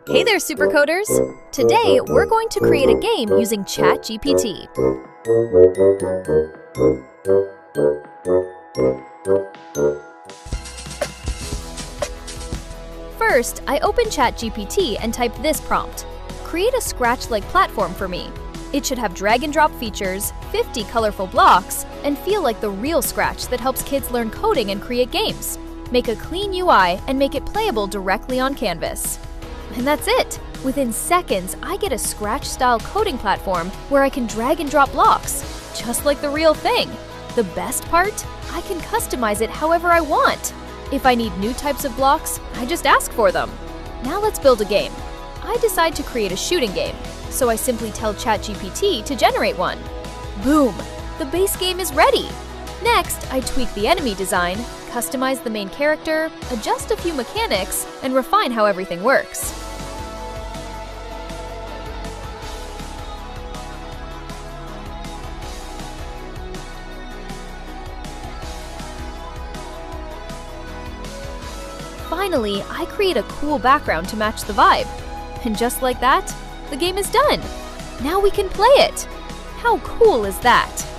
Hey there, supercoders! Today, we're going to create a game using Chat GPT. First, I open Chat GPT and type this prompt. Create a Scratch-like platform for me. It should have drag-and-drop features, 50 colorful blocks, and feel like the real Scratch that helps kids learn coding and create games. Make a clean UI and make it playable directly on Canvas. And that's it! Within seconds, I get a Scratch-style coding platform where I can drag and drop blocks, just like the real thing. The best part? I can customize it however I want. If I need new types of blocks, I just ask for them. Now let's build a game. I decide to create a shooting game, so I simply tell ChatGPT to generate one. Boom! The base game is ready! Next, I tweak the enemy design, customize the main character, adjust a few mechanics, and refine how everything works. Finally, I create a cool background to match the vibe. And just like that, the game is done! Now we can play it! How cool is that?